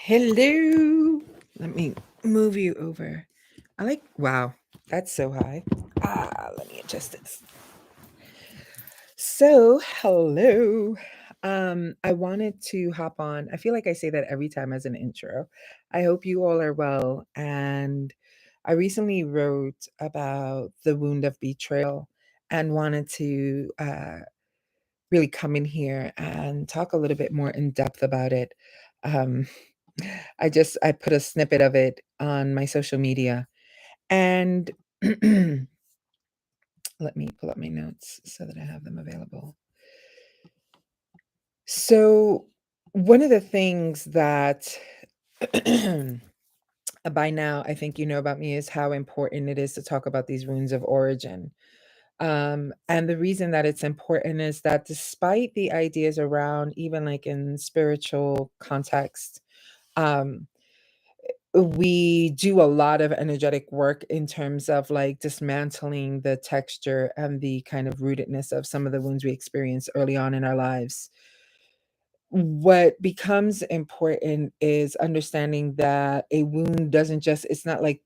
Hello. Let me move you over. Wow, that's so high. Let me adjust this. So, hello. I wanted to hop on. I feel like I say that every time as an intro. I hope you all are well. And I recently wrote about the wound of betrayal and wanted to really come in here and talk a little bit more in depth about it. Um, I put a snippet of it on my social media, and let me pull up my notes so that I have them available. So, one of the things that by now I think you know about me is how important it is to talk about these wounds of origin. And the reason that it's important is that despite the ideas around, even like in spiritual context, um, we do a lot of energetic work in terms of like dismantling the texture and the kind of rootedness of some of the wounds we experience early on in our lives. What becomes important is understanding that a wound doesn't just, it's not like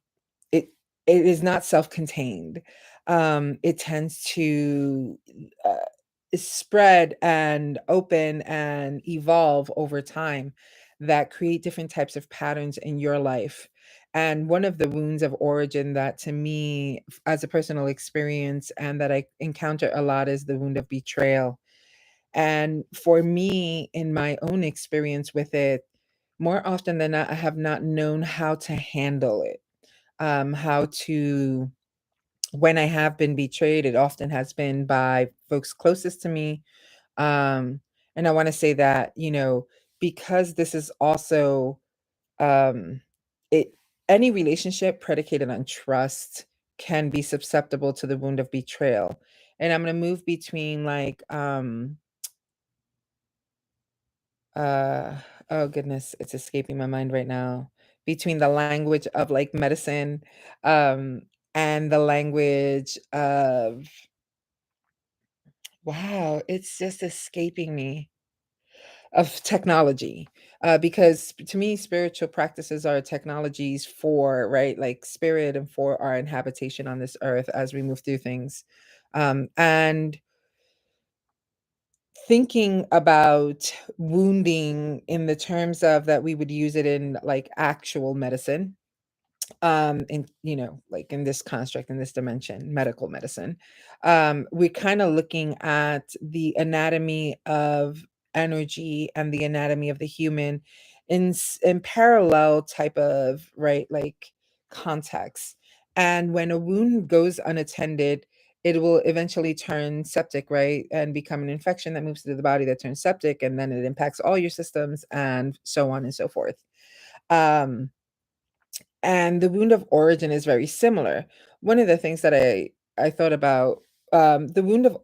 it it is not self-contained. It tends to uh, spread and open and evolve over time that create different types of patterns in your life. And one of the wounds of origin that to me as a personal experience and that I encounter a lot is the wound of betrayal. And for me, in my own experience with it, more often than not, I have not known how to handle it. How to, when I have been betrayed, it often has been by folks closest to me. And I want to say that, because this is also um, it, any relationship predicated on trust can be susceptible to the wound of betrayal. And I'm going to move between like, uh oh goodness, it's escaping my mind right now, between the language of like medicine um and the language of, wow, it's just escaping me, of technology. Because to me spiritual practices are technologies for, right, like spirit and for our inhabitation on this earth as we move through things. And thinking about wounding in the terms of that we would use it in like actual medicine, in, like in this construct, in this dimension, medical medicine, we're kind of looking at the anatomy of energy and the anatomy of the human in parallel type of, right, like context. And when a wound goes unattended, it will eventually turn septic, right, and become an infection that moves through the body that turns septic, and then it impacts all your systems and so on and so forth. um and the wound of origin is very similar. One of the things that I thought about, the wound of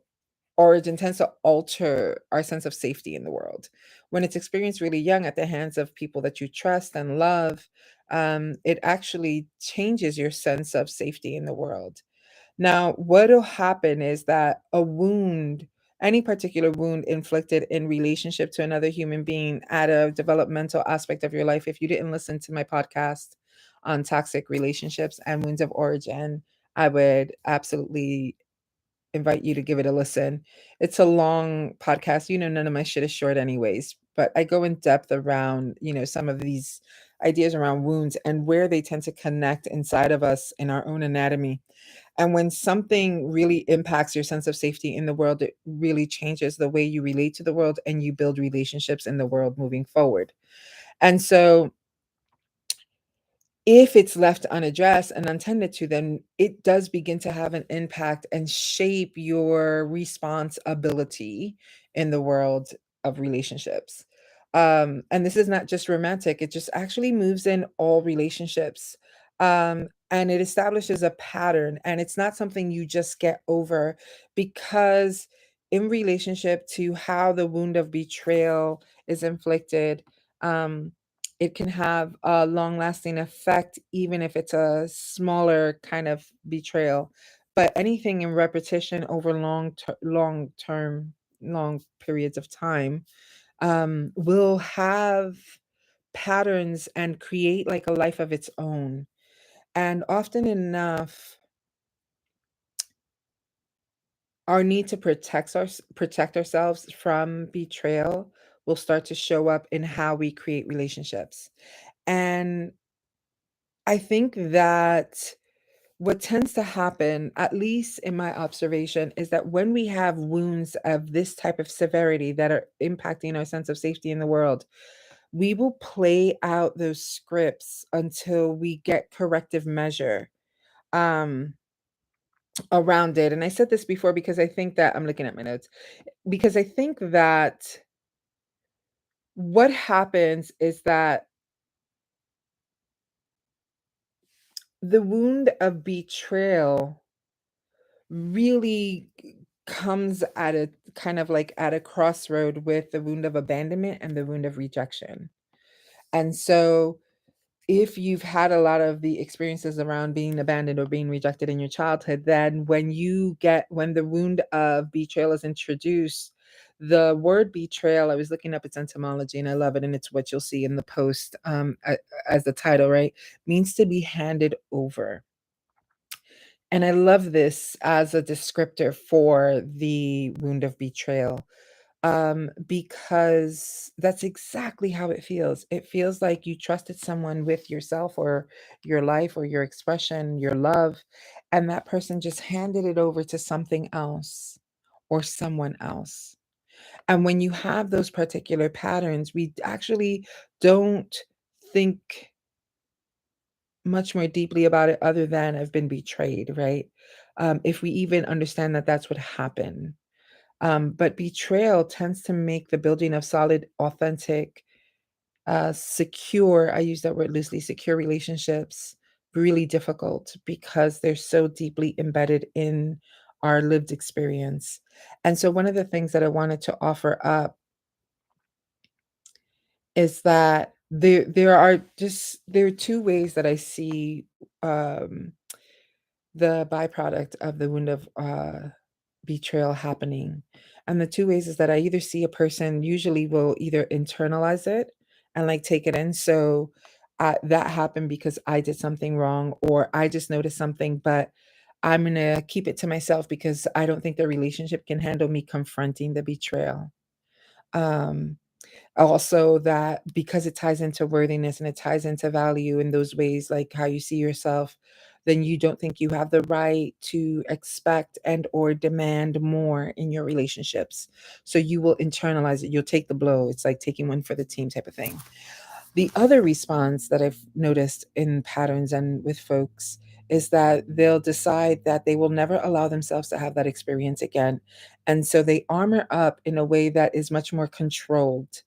origin tends to alter our sense of safety in the world. When it's experienced really young at the hands of people that you trust and love, it actually changes your sense of safety in the world. Now, what'll happen is that a wound, any particular wound inflicted in relationship to another human being at a developmental aspect of your life, if you didn't listen to my podcast on toxic relationships and wounds of origin, I would absolutely invite you to give it a listen. It's a long podcast. None of my shit is short anyways, but I go in depth around, some of these ideas around wounds and where they tend to connect inside of us in our own anatomy. And when something really impacts your sense of safety in the world, it really changes the way you relate to the world and you build relationships in the world moving forward. And so if it's left unaddressed and untended to, then it does begin to have an impact and shape your response ability in the world of relationships. And this is not just romantic, it just actually moves in all relationships. And it establishes a pattern, and it's not something you just get over, because in relationship to how the wound of betrayal is inflicted, um, it can have a long-lasting effect, even if it's a smaller kind of betrayal. But anything in repetition over long term, long periods of time, will have patterns and create like a life of its own. And often enough, our need to protect ourselves from betrayal will start to show up in how we create relationships. And I think that what tends to happen, at least in my observation, is that when we have wounds of this type of severity that are impacting our sense of safety in the world, we will play out those scripts until we get corrective measure um, around it. And I said this before because I think that I'm looking at my notes, because I think that what happens is that the wound of betrayal really comes at a kind of like at a crossroad with the wound of abandonment and the wound of rejection. And so if you've had a lot of the experiences around being abandoned or being rejected in your childhood, then when the wound of betrayal is introduced, the word betrayal, I was looking up its etymology and I love it, and it's what you'll see in the post as the title, right? Means to be handed over. And I love this as a descriptor for the wound of betrayal, because that's exactly how it feels. It feels like you trusted someone with yourself or your life or your expression, your love, and that person just handed it over to something else or someone else. And when you have those particular patterns, we actually don't think much more deeply about it other than I've been betrayed, right? If we even understand that that's what happened. But betrayal tends to make the building of solid, authentic, secure, I use that word loosely, secure relationships really difficult because they're so deeply embedded in our lived experience. And so, one of the things that I wanted to offer up is that there are two ways that I see um, the byproduct of the wound of betrayal happening. And the two ways is that I either see a person usually will either internalize it and like take it in. So that happened because I did something wrong, or I just noticed something, but I'm going to keep it to myself because I don't think the relationship can handle me confronting the betrayal. Um, Also, that because it ties into worthiness and it ties into value in those ways, like how you see yourself, then you don't think you have the right to expect and or demand more in your relationships. So you will internalize it. You'll take the blow. It's like taking one for the team type of thing. The other response that I've noticed in patterns and with folks is that they'll decide that they will never allow themselves to have that experience again. And so they armor up in a way that is much more controlled,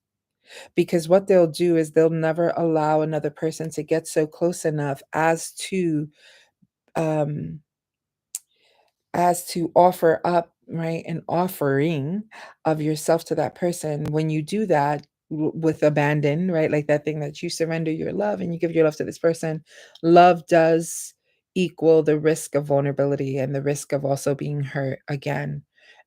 because what they'll do is they'll never allow another person to get so close enough um as to offer up, right, an offering of yourself to that person. When you do that with abandon, right, like that thing that you surrender your love and you give your love to this person, love does equal the risk of vulnerability and the risk of also being hurt again.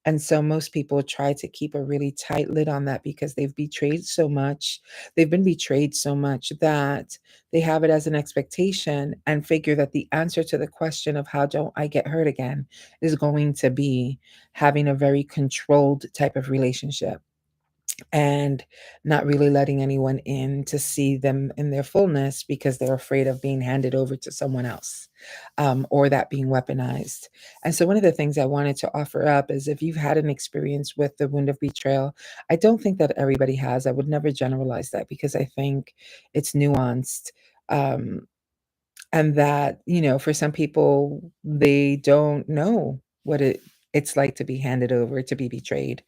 And so most people try to keep a really tight lid on that because they've betrayed so much. They've been betrayed so much that they have it as an expectation and figure that the answer to the question of how don't I get hurt again is going to be having a very controlled type of relationship and not really letting anyone in to see them in their fullness because they're afraid of being handed over to someone else, or that being weaponized. And so, one of the things I wanted to offer up is if you've had an experience with the wound of betrayal, I don't think that everybody has. I would never generalize that because I think it's nuanced. Um, and that, for some people, they don't know what it's like to be handed over, to be betrayed.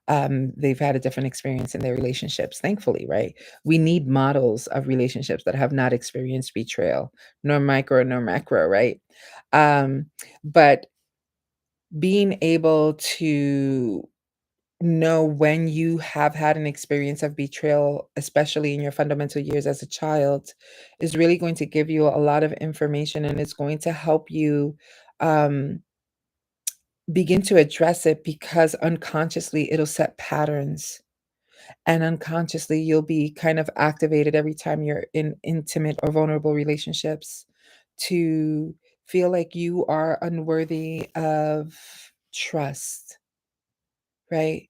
They've had a different experience in their relationships, thankfully, right? We need models of relationships that have not experienced betrayal, nor micro nor macro, right? Um, but being able to know when you have had an experience of betrayal, especially in your fundamental years as a child, is really going to give you a lot of information, and it's going to help you um, begin to address it because unconsciously it'll set patterns. And unconsciously, you'll be kind of activated every time you're in intimate or vulnerable relationships to feel like you are unworthy of trust, right?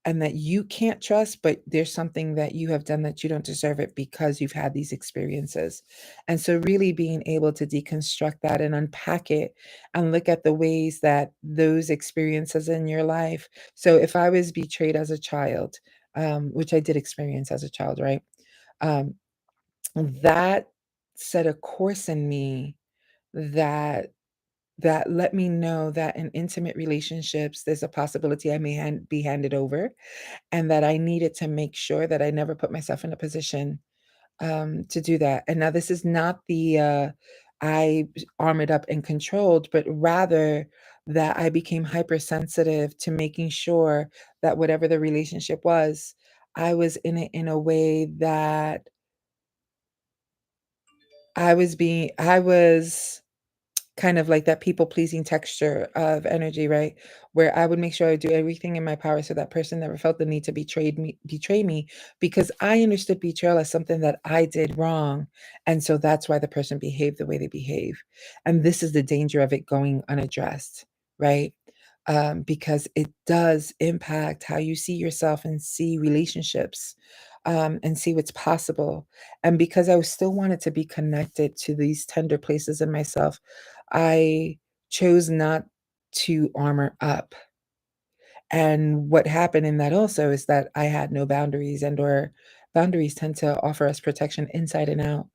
And that you can't trust, but there's something that you have done that you don't deserve it because you've had these experiences. And so, really being able to deconstruct that and unpack it and look at the ways that those experiences in your life. So, if I was betrayed as a child, which I did experience as a child, right? Um, that set a course in me that let me know that in intimate relationships, there's a possibility I may be handed over, and that I needed to make sure that I never put myself in a position to do that. And now this is not the I armored up and controlled, but rather that I became hypersensitive to making sure that whatever the relationship was, I was in it in a way that I was kind of like that people pleasing texture of energy, right? Where I would make sure I do everything in my power so that person never felt the need to betray me, because I understood betrayal as something that I did wrong. And so that's why the person behaved the way they behave. And this is the danger of it going unaddressed, right? Because it does impact how you see yourself and see relationships, and see what's possible. And because I still wanted to be connected to these tender places in myself, I chose not to armor up. And what happened in that also is that I had no boundaries, and or boundaries tend to offer us protection inside and out,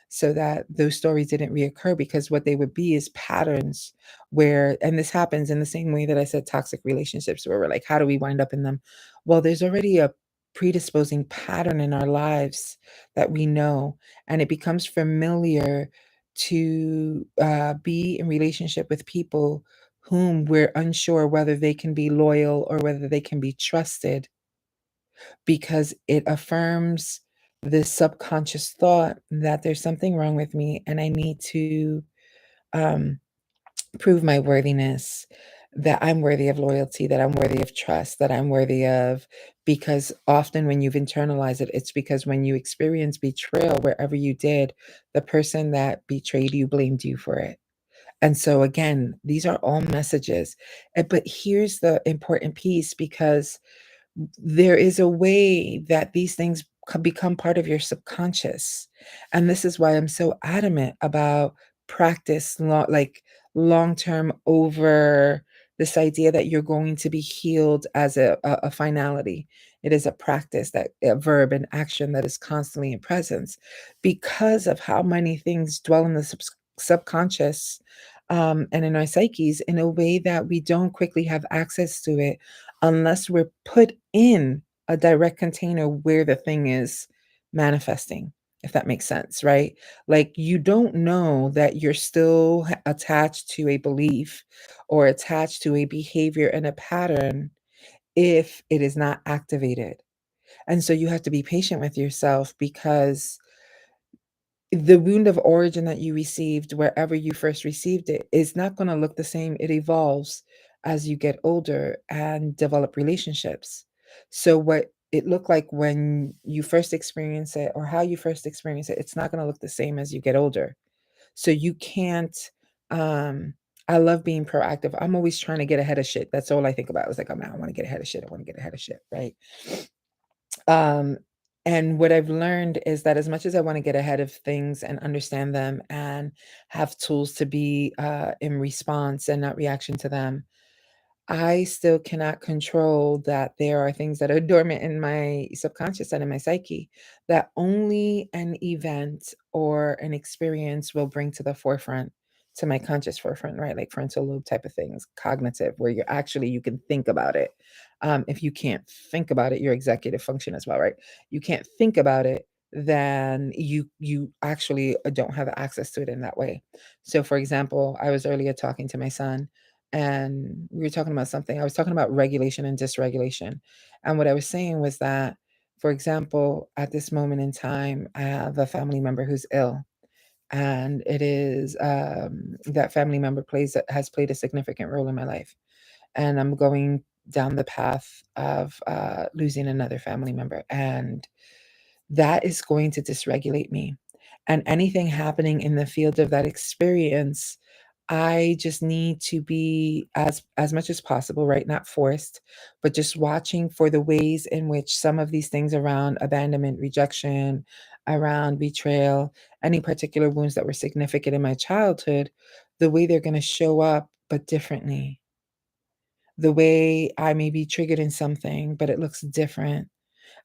so that those stories didn't reoccur, because what they would be is patterns where, and this happens in the same way that I said toxic relationships, where we're like, how do we wind up in them? Well, there's already a predisposing pattern in our lives that we know, and it becomes familiar to be in relationship with people whom we're unsure whether they can be loyal or whether they can be trusted, because it affirms this subconscious thought that there's something wrong with me and I need to um, prove my worthiness, that I'm worthy of loyalty, that I'm worthy of trust, that I'm worthy of, because often when you've internalized it, it's because when you experience betrayal, wherever you did, the person that betrayed you blamed you for it. And so again, these are all messages. But here's the important piece, because there is a way that these things become part of your subconscious. And this is why I'm so adamant about practice, like long term, over this idea that you're going to be healed as a finality. It is a practice, that a verb, an action that is constantly in presence, because of how many things dwell in the subconscious, and in our psyches, in a way that we don't quickly have access to it unless we're put in a direct container where the thing is manifesting, if that makes sense, right? Like, you don't know that you're still attached to a belief or attached to a behavior and a pattern if it is not activated. And so you have to be patient with yourself, because the wound of origin that you received wherever you first received it is not going to look the same. It evolves as you get older and develop relationships. So what it looked like when you first experience it, or how you first experience it, it's not going to look the same as you get older. So you can't um I love being proactive. I'm always trying to get ahead of shit. That's all I think about. I was like, I want to get ahead of shit. I want to get ahead of shit, right? Um, and what I've learned is that as much as I want to get ahead of things and understand them and have tools to be in response and not reaction to them, I still cannot control that there are things that are dormant in my subconscious and in my psyche that only an event or an experience will bring to the forefront, to my conscious forefront, right? Like frontal lobe type of things, cognitive, where you're actually, you can think about it. If you can't think about it, your executive function as well, right? You can't think about it, then you actually don't have access to it in that way. So for example, I was earlier talking to my son, and we were talking about something. I was talking about regulation and dysregulation. And what I was saying was that, for example, at this moment in time, I have a family member who's ill. And it is that family member has played a significant role in my life. And I'm going down the path of losing another family member. And that is going to dysregulate me. And anything happening in the field of that experience, I just need to be as much as possible, right? Not forced, but just watching for the ways in which some of these things around abandonment, rejection, around betrayal, any particular wounds that were significant in my childhood, the way they're going to show up, but differently. The way I may be triggered in something, but it looks different.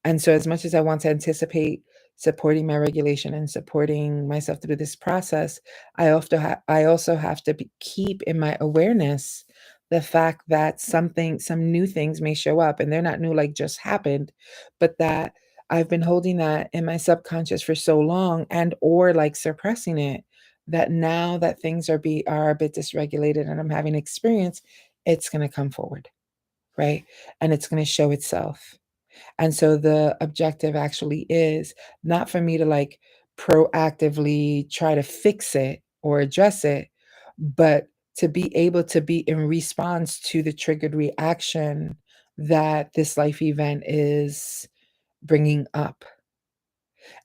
And so as much as I want to anticipate supporting my regulation and supporting myself through this process, I also have to keep in my awareness the fact that some new things may show up, and they're not new like just happened, but that I've been holding that in my subconscious for so long and or like suppressing it, that now that things are a bit dysregulated and I'm having experience, it's going to come forward, right? And it's going to show itself. And so the objective actually is not for me to like proactively try to fix it or address it, but to be able to be in response to the triggered reaction that this life event is bringing up.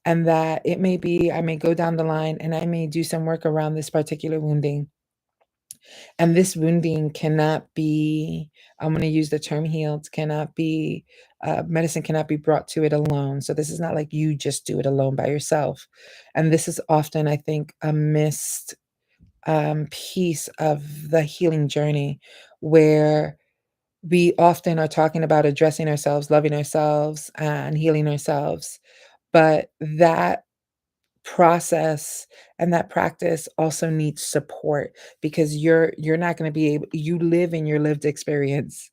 And that it may be, I may go down the line and I may do some work around this particular wounding. And this wounding cannot be, I'm going to use the term healed, cannot be, medicine cannot be brought to it alone. So this is not like you just do it alone by yourself. And this is often, I think, a missed piece of the healing journey where we often are talking about addressing ourselves, loving ourselves, and healing ourselves. But that process and that practice also needs support because you're not going to be able, you live in your lived experience.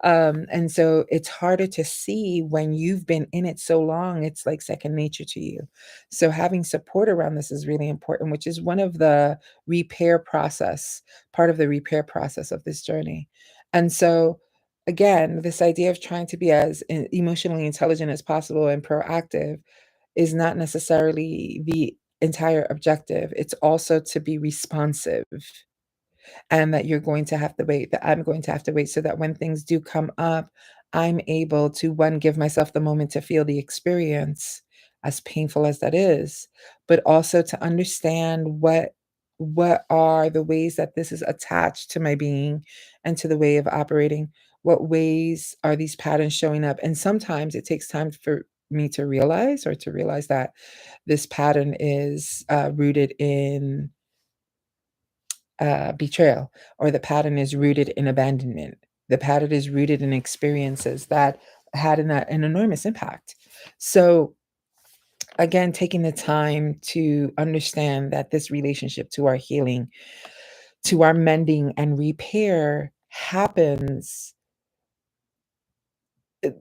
And so it's harder to see when you've been in it so long, it's like second nature to you. So having support around this is really important, which is one of the repair process part of the repair process of this journey. And so again, this idea of trying to be as emotionally intelligent as possible and proactive is not necessarily the entire objective. It's also to be responsive, and that you're going to have to wait, that I'm going to have to wait so that when things do come up, I'm able to, one, give myself the moment to feel the experience, as painful as that is, but also to understand what are the ways that this is attached to my being and to the way of operating. What ways are these patterns showing up? And sometimes it takes time for me to realize or to realize that this pattern is rooted in betrayal, or the pattern is rooted in abandonment. The pattern is rooted in experiences that had an enormous impact. So, again, taking the time to understand that this relationship to our healing, to our mending and repair happens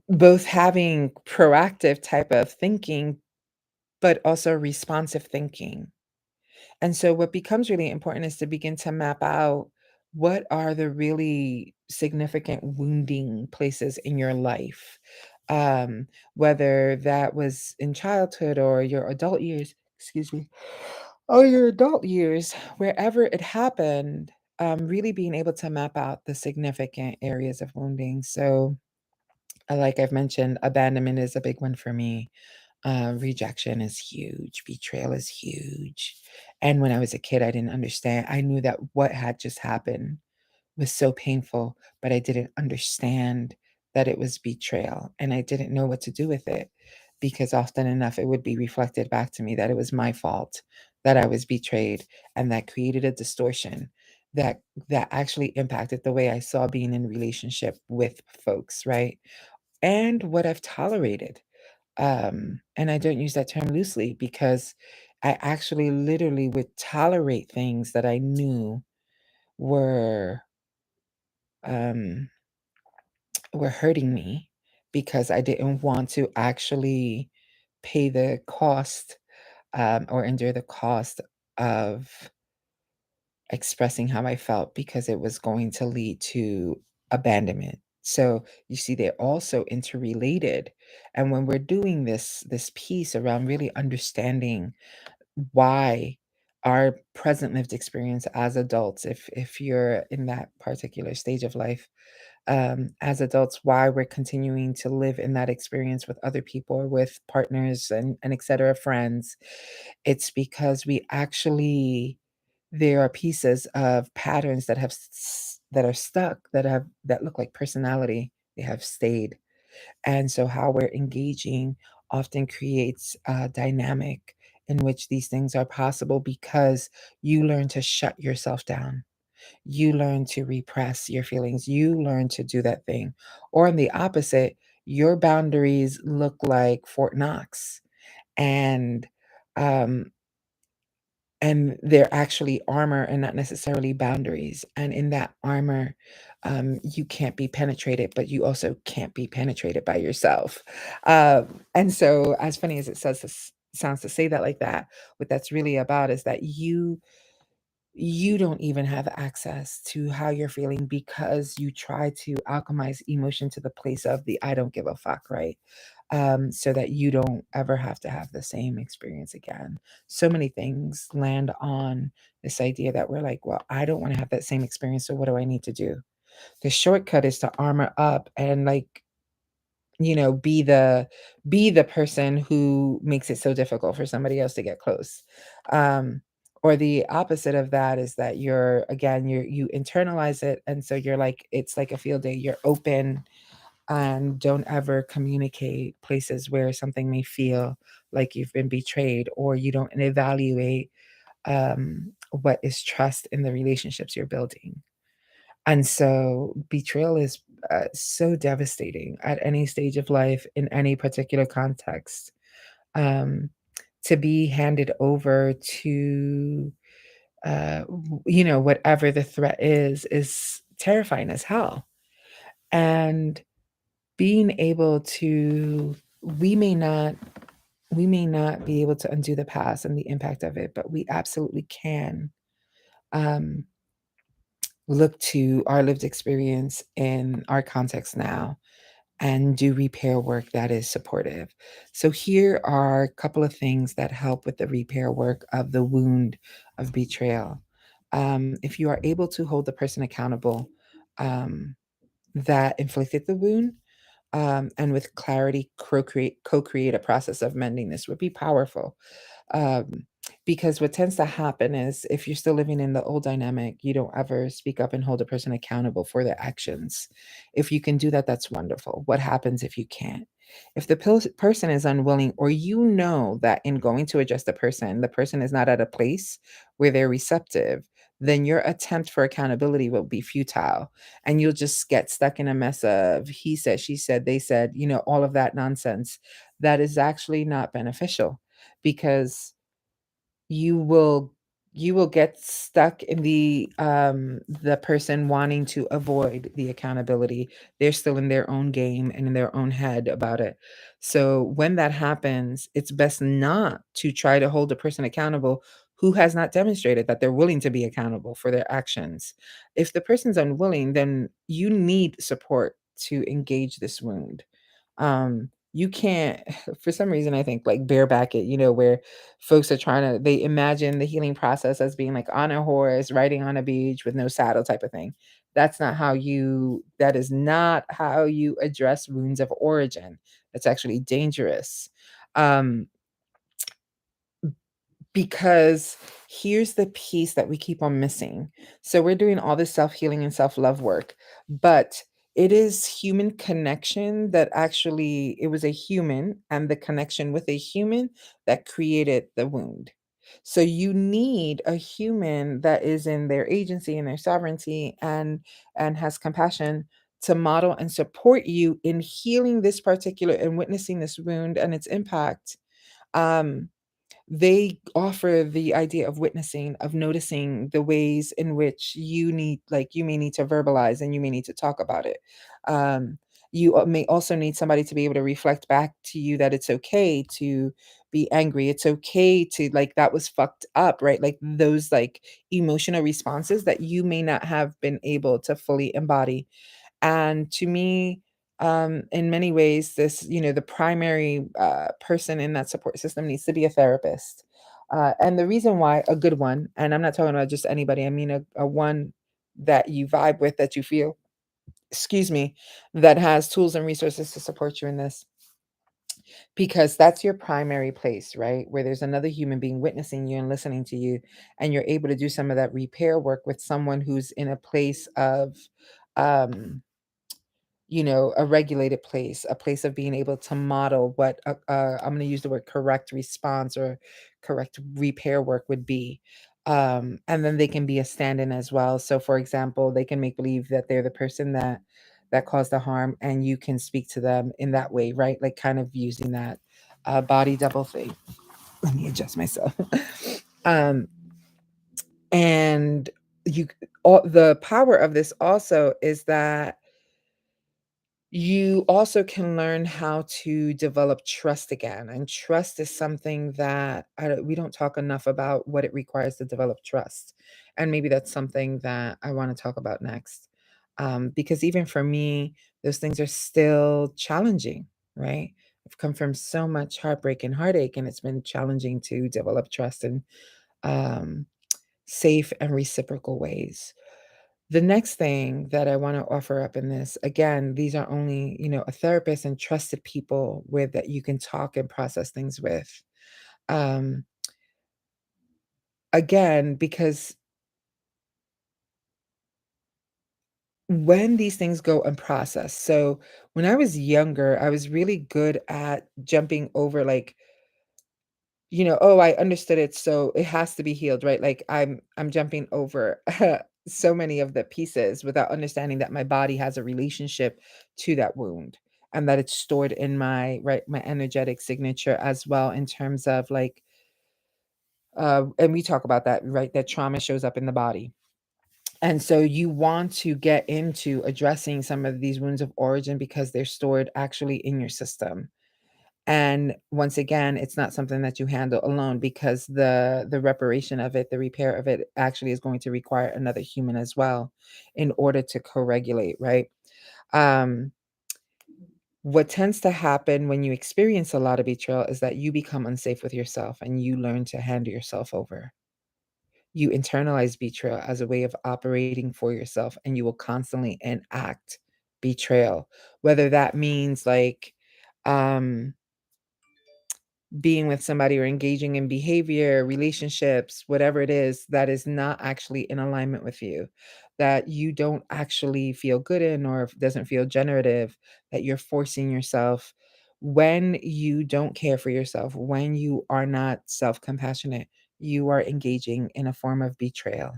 both having proactive type of thinking, but also responsive thinking. And so what becomes really important is to begin to map out what are the really significant wounding places in your life. Whether that was in childhood or your adult years, excuse me, or your adult years, wherever it happened, really being able to map out the significant areas of wounding. So, like I've mentioned, abandonment is a big one for me. Rejection is huge. Betrayal is huge. And when I was a kid, I didn't understand. I knew that what had just happened was so painful, but I didn't understand that it was betrayal. And I didn't know what to do with it because often enough it would be reflected back to me that it was my fault that I was betrayed. And that created a distortion that actually impacted the way I saw being in relationship with folks, right? And what I've tolerated. And I don't use that term loosely because I actually literally would tolerate things that I knew were um, were hurting me because I didn't want to actually pay the cost or endure the cost of expressing how I felt because it was going to lead to abandonment. So you see, they're also interrelated. And when we're doing this piece around really understanding why our present lived experience as adults, if you're in that particular stage of life, as adults, why we're continuing to live in that experience with other people or with partners and et cetera, friends. It's because we actually there are pieces of patterns that that are stuck that look like personality. They have stayed, and so how we're engaging often creates a dynamic in which these things are possible because you learn to shut yourself down. You learn to repress your feelings. You learn to do that thing. Or in the opposite, your boundaries look like Fort Knox, and um and they're actually armor and not necessarily boundaries. And in that armor, you can't be penetrated, but you also can't be penetrated by yourself. And so, as funny as it sounds to say that like that, what that's really about is that you don't even have access to how you're feeling because you try to alchemize emotion to the place of the I don't give a fuck, right? So that you don't ever have to have the same experience again. So many things land on this idea that we're like, well, I don't want to have that same experience. So what do I need to do? The shortcut is to armor up and like be the person who makes it so difficult for somebody else to get close. Um, or the opposite of that is that you're again, you internalize it, and so you're like it's like a field day. You're open and don't ever communicate places where something may feel like you've been betrayed, or you don't evaluate what is trust in the relationships you're building. And so betrayal is so devastating at any stage of life in any particular context. Um, to be handed over to, whatever the threat is terrifying as hell. And being able to, we may not, we may not be able to undo the past and the impact of it, but we absolutely can. Um, Look to our lived experience in our context now and do repair work that is supportive. So, here are a couple of things that help with the repair work of the wound of betrayal. If you are able to hold the person accountable that inflicted the wound, and with clarity co-create a process of mending, this would be powerful. um, because what tends to happen is if you're still living in the old dynamic, you don't ever speak up and hold a person accountable for their actions. If you can do that, that's wonderful. What happens if you can't? If the person is unwilling, or you know that in going to address the person is not at a place where they're receptive, then your attempt for accountability will be futile, and you'll just get stuck in a mess of he said, she said, they said, all of that nonsense that is actually not beneficial, because you will you will get stuck in the person wanting to avoid the accountability. They're still in their own game and in their own head about it. So when that happens, it's best not to try to hold a person accountable who has not demonstrated that they're willing to be accountable for their actions. If the person's unwilling, then you need support to engage this wound. You can't for some reason, I think, like, bareback it, where folks are trying to they imagine the healing process as being, like, on a horse, riding on a beach with no saddle type of thing. That is not how you address wounds of origin. It's actually dangerous. Um because here's the piece that we keep on missing. So we're doing all this self-healing and self-love work, but it is human connection that actually it was a human and the connection with a human that created the wound. So you need a human that is in their agency and their sovereignty and has compassion to model and support you in healing this particular and witnessing this wound and its impact. Um they offer the idea of witnessing, of noticing the ways in which you may need to verbalize and you may need to talk about it. You may also need somebody to be able to reflect back to you that it's okay to be angry. It's okay to like that was fucked up, right? Like those like emotional responses that you may not have been able to fully embody. And to me, in many ways, the primary person in that support system needs to be a therapist. And the reason why, a good one, and I'm not talking about just anybody, I mean a one that you vibe with, that you feel excuse me, that has tools and resources to support you in this, because that's your primary place, right? Where there's another human being witnessing you and listening to you, and you're able to do some of that repair work with someone who's in a place of, um, a regulated place, a place of being able to model what I'm going to use the word correct response or correct repair work would be. And then they can be a stand-in as well. So, for example, they can make believe that they're the person that caused the harm, and you can speak to them in that way, right? Like kind of using that body double thing. Let me adjust myself. um, and the power of this also is that you also can learn how to develop trust again. And trust is something that we don't talk enough about what it requires to develop trust. And maybe that's something that I want to talk about next. Because even for me, those things are still challenging, right? I've come from so much heartbreak and heartache, and it's been challenging to develop trust in um, safe and reciprocal ways. The next thing that I wanna offer up in this, again, these are only, a therapist and trusted people with that you can talk and process things with. Um, Again, because when these things go unprocessed, so when I was younger, I was really good at jumping over, like, "Oh, I understood it, so it has to be healed," right? Like, I'm jumping over so many of the pieces without understanding that my body has a relationship to that wound, and that it's stored in my energetic signature as well, in terms of, like, and we talk about that, right? That trauma shows up in the body. And so you want to get into addressing some of these wounds of origin because they're stored actually in your system. And once again, it's not something that you handle alone, because the reparation of it, the repair of it actually is going to require another human as well in order to co-regulate, right? Um, what tends to happen when you experience a lot of betrayal is that you become unsafe with yourself and you learn to hand yourself over. You internalize betrayal as a way of operating for yourself, and you will constantly enact betrayal, whether that means like, um being with somebody or engaging in behavior, relationships, whatever it is that is not actually in alignment with you, that you don't actually feel good in, or if doesn't feel generative, that you're forcing yourself. When you don't care for yourself, when you are not self-compassionate, you are engaging in a form of betrayal.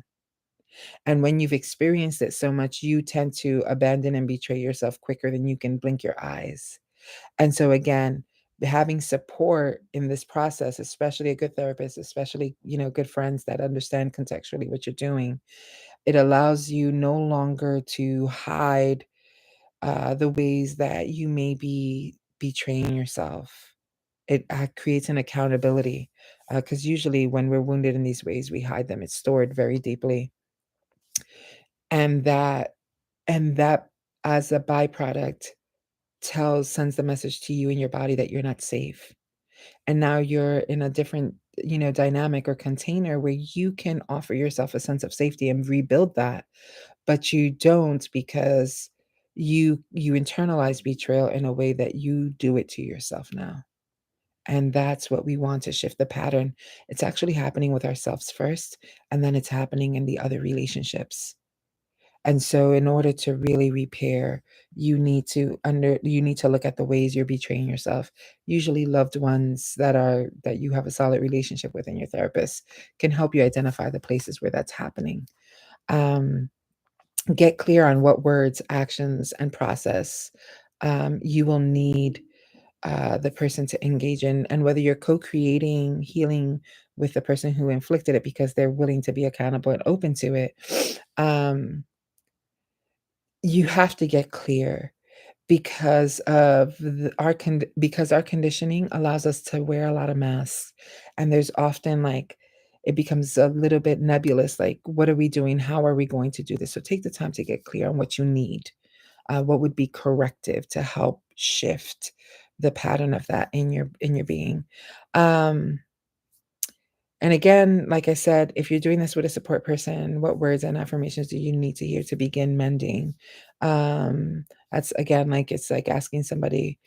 And when you've experienced it so much, you tend to abandon and betray yourself quicker than you can blink your eyes. And so again, having support in this process, especially a good therapist, especially, good friends that understand contextually what you're doing, it allows you no longer to hide the ways that you may be betraying yourself. It creates an accountability, because usually when we're wounded in these ways, we hide them. It's stored very deeply, and that as a byproduct sends the message to you and your body that you're not safe. And now you're in a different, dynamic or container where you can offer yourself a sense of safety and rebuild that, but you don't, because you internalize betrayal in a way that you do it to yourself now. And that's what we want to shift the pattern. It's actually happening with ourselves first, and then it's happening in the other relationships. And so in order to really repair, you need to look at the ways you're betraying yourself. Usually loved ones that you have a solid relationship with, and your therapist can help you identify the places where that's happening. Um, get clear on what words, actions, and process you will need the person to engage in, and whether you're co-creating healing with the person who inflicted it because they're willing to be accountable and open to it. Um, you have to get clear, because of because our conditioning allows us to wear a lot of masks, and there's often, like, it becomes a little bit nebulous, like, "What are we doing? How are we going to do this?" So take the time to get clear on what you need, what would be corrective to help shift the pattern of that in your being. Um And again, like I said, if you're doing this with a support person, what words and affirmations do you need to hear to begin mending? That's again, like it's like asking somebody,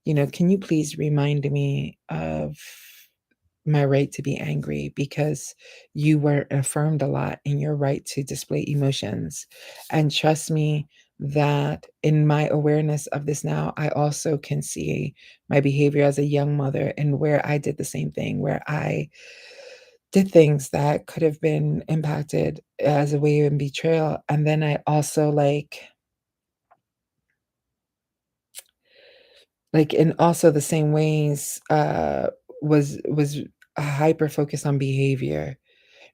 can you please remind me of my right to be angry because you were affirmed a lot in your right to display emotions. And trust me that in my awareness of this now, I also can see my behavior as a young mother and where I did the same thing, where I did things that could have been impacted as a way of betrayal. And then I also like in also the same ways was hyper focused on behavior.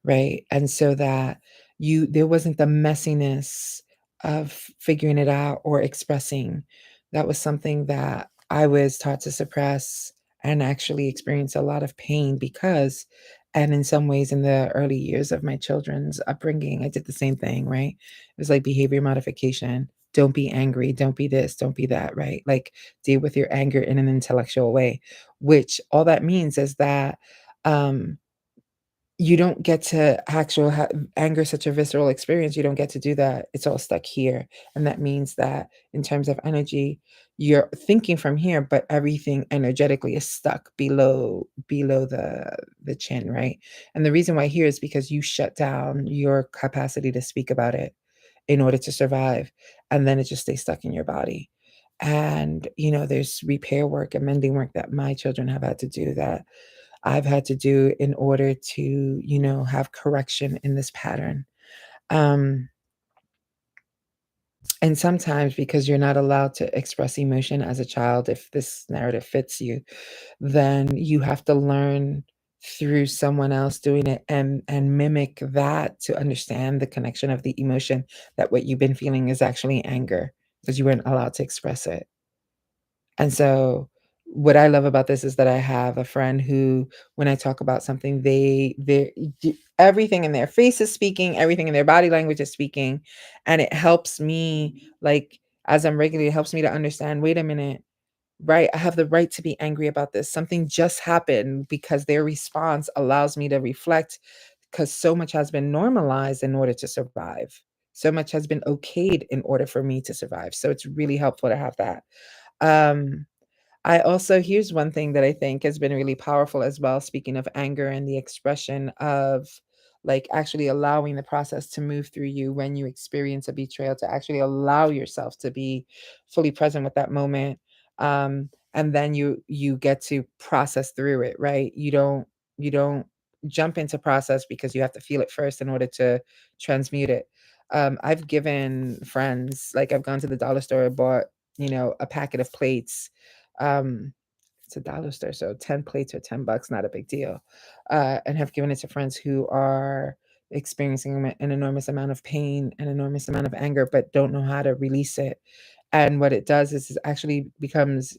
Right? And so that there wasn't the messiness of figuring it out or expressing. That was something that I was taught to suppress and actually experience a lot of pain because and in some ways in the early years of my children's upbringing, I did the same thing, right? It was like behavior modification. Don't be angry, don't be this, don't be that, right? Like deal with your anger in an intellectual way, which all that means is that um you don't get to anger such a visceral experience, you don't get to do that, it's all stuck here, and that means that in terms of energy, you're thinking from here, but everything energetically is stuck below the chin, right? And the reason why here is because you shut down your capacity to speak about it in order to survive, and then it just stays stuck in your body. And, there's repair work and mending work that my children have had to do that I've had to do in order to, have correction in this pattern. Um, and sometimes because you're not allowed to express emotion as a child, if this narrative fits you, then you have to learn through someone else doing it and mimic that to understand the connection of the emotion that what you've been feeling is actually anger because you weren't allowed to express it. And so what I love about this is that I have a friend who, when I talk about something, everything in their face is speaking, everything in their body language is speaking, and it helps me, like, as I'm regulating, it helps me to understand, wait a minute, right? I have the right to be angry about this. Something just happened because their response allows me to reflect because so much has been normalized in order to survive. So much has been okayed in order for me to survive. So it's really helpful to have that. Um, I also here's one thing that I think has been really powerful as well, speaking of anger and the expression of, like, actually allowing the process to move through you when you experience a betrayal, to actually allow yourself to be fully present with that moment, and then you get to process through it, right? You don't jump into process because you have to feel it first in order to transmute it. I've given friends like, I've gone to the dollar store, bought, a packet of plates, um, it's a dollar store, so 10 plates or $10, not a big deal, and have given it to friends who are experiencing an enormous amount of pain, an enormous amount of anger, but don't know how to release it. And what it does is it actually becomes,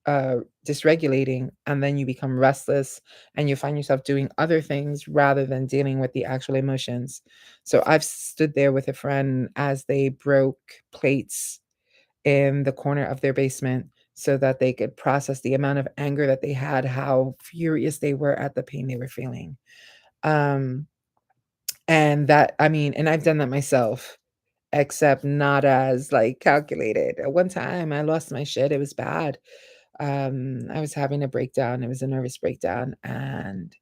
dysregulating, and then you become restless, and you find yourself doing other things rather than dealing with the actual emotions. So I've stood there with a friend as they broke plates in the corner of their basement so that they could process the amount of anger that they had, how furious they were at the pain they were feeling. Um, and that I mean, and I've done that myself, except not as, like, calculated. At one time, I lost my shit, it was bad. I was having a breakdown, it was a nervous breakdown, and,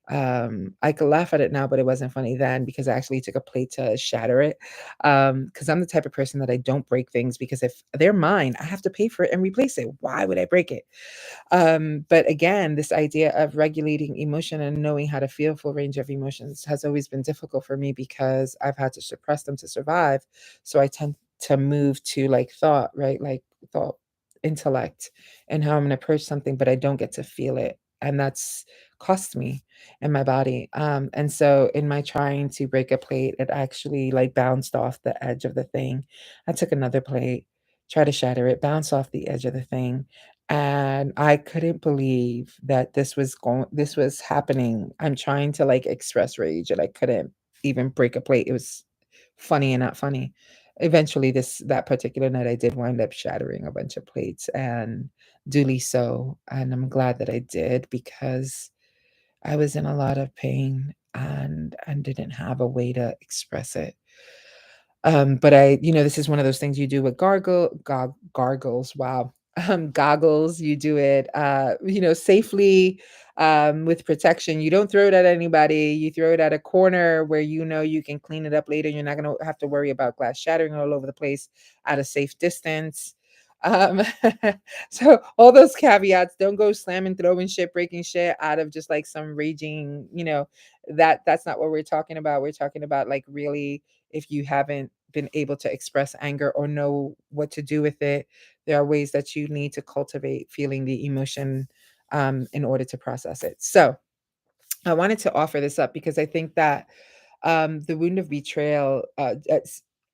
I could laugh at it now, but it wasn't funny then because I actually took a plate to shatter it, because 'cause I'm the type of person that I don't break things because if they're mine, I have to pay for it and replace it. Why would I break it? But again, this idea of regulating emotion and knowing how to feel full range of emotions has always been difficult for me because I've had to suppress them to survive. So I tend to move to like thought, right? Like thought, intellect, and how I'm going to approach something, but I don't get to feel it. And that's cost me in my body. And so in my trying to break a plate, it actually like bounced off the edge of the thing. I took another plate, tried to shatter it, bounced off the edge of the thing, and I couldn't believe that this was happening. I'm trying to, like, express rage, and I couldn't even break a plate. It was funny and not funny. Eventually, that particular night, I did wind up shattering a bunch of plates, and duly so, and I'm glad that I did because I was in a lot of pain and didn't have a way to express it. But this is one of those things you do with gargles, wow. Goggles, you do it, safely, with protection. You don't throw it at anybody. You throw it at a corner where you know you can clean it up later. You're not gonna have to worry about glass shattering all over the place at a safe distance. Um, so all those caveats, don't go slamming, throwing shit, breaking shit out of just like some raging, that's not what we're talking about. We're talking about like really if you haven't been able to express anger or know what to do with it, there are ways that you need to cultivate feeling the emotion in order to process it. So I wanted to offer this up because I think that the wound of betrayal,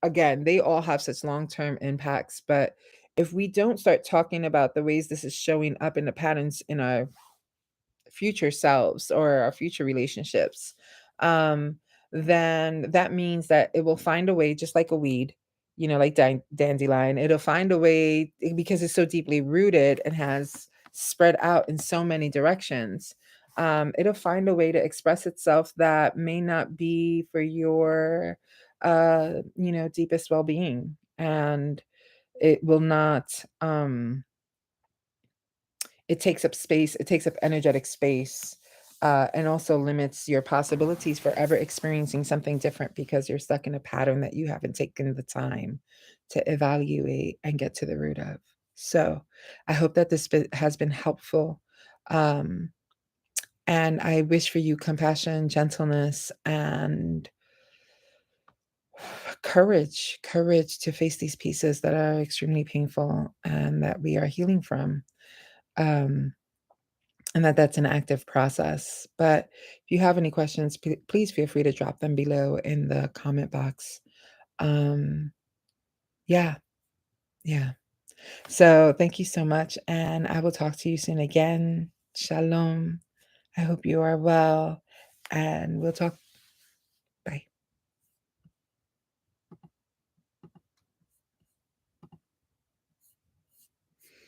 again, they all have such long term impacts. But if we don't start talking about the ways this is showing up in the patterns in our future selves or our future relationships, um, then that means that it will find a way, just like a weed, like dandelion. It'll find a way because it's so deeply rooted and has spread out in so many directions. It'll find a way to express itself that may not be for your, deepest well being. And it will not, it takes up space, it takes up energetic space, and also limits your possibilities for ever experiencing something different because you're stuck in a pattern that you haven't taken the time to evaluate and get to the root of. So, I hope that has been helpful. Um, and I wish for you compassion, gentleness, and courage to face these pieces that are extremely painful and that we are healing from. Um, and that's an active process. But if you have any questions, please feel free to drop them below in the comment box. Um, yeah, yeah. So thank you so much, and I will talk to you soon again. Shalom. I hope you are well, and we'll talk